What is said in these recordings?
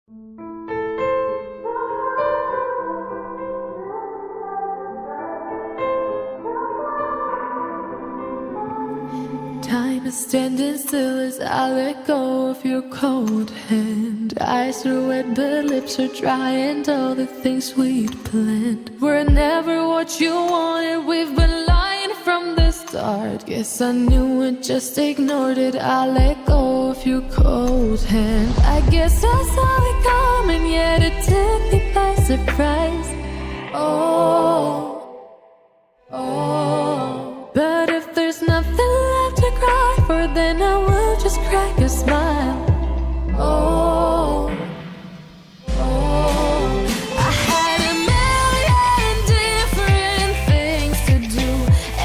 Time is standing still as I let go of your cold hand. Eyes are wet but lips are dry, and all the things we'd planned were never what you wanted. We've been lying from the start. Guess I knew it, just ignored it. I let go of your cold hand. I guess I saw it coming, yet it took me by surprise. But if there's nothing left to cry for, then I will just crack a smile. I had a million different things to do,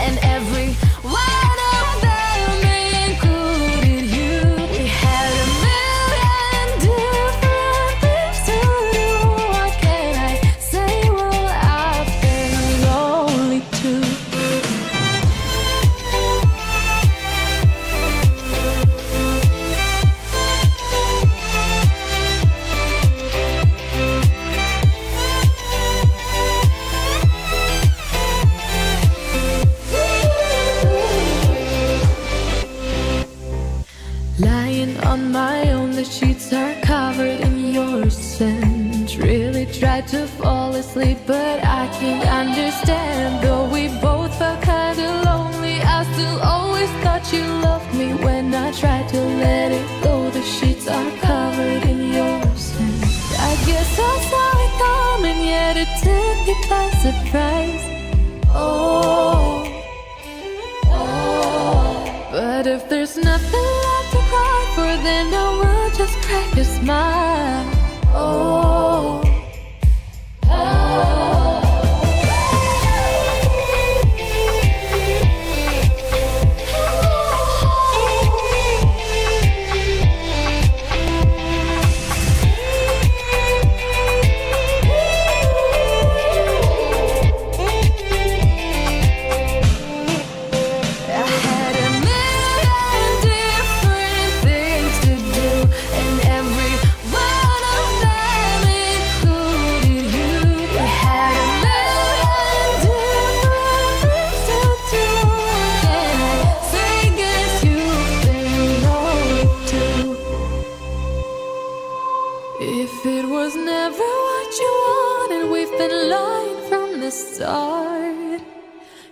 and every one of them included you. We had a million different things to do. What can I say? Well, I've been lonely too. Lying on my own, the sheets are covered in your scent. Really tried to fall asleep, but I can't understand. Though we both felt kinda lonely, I still always thought you loved me. When I tried to let it go, the sheets are covered in your scent. I guess I saw it coming, yet it took me by surprise. But if there's nothing left to cry for, then I will just crack a smile. If it was never what you wanted, we've been lying from the start.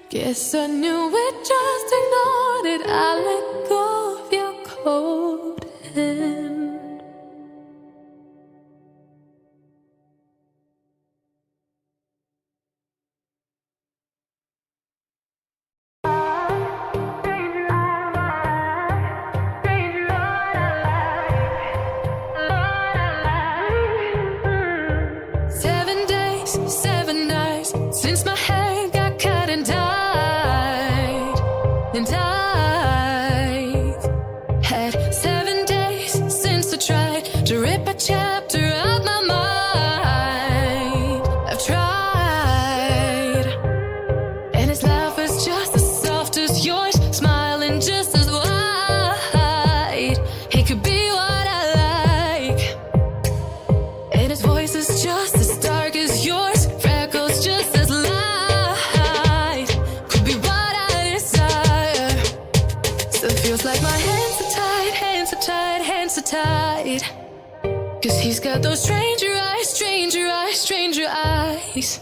Guess I knew it, just ignored it. I let go of your cold hand. Since my head got cut and died, and I've had 7 days since I tried to rip a chapter out my mind. I've tried, and his laugh is just as soft as yours, smiling just as wide. He could be what I like, and his voice is just as dark as yours. Feels like my hands are tied, hands are tied, hands are tied. Cause he's got those stranger eyes, stranger eyes, stranger eyes.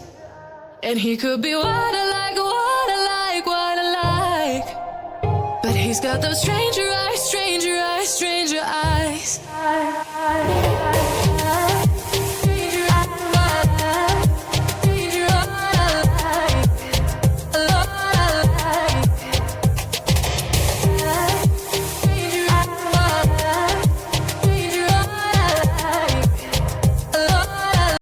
And he could be what I like, what I like, what I like. But he's got those stranger eyes, stranger eyes, stranger eyes.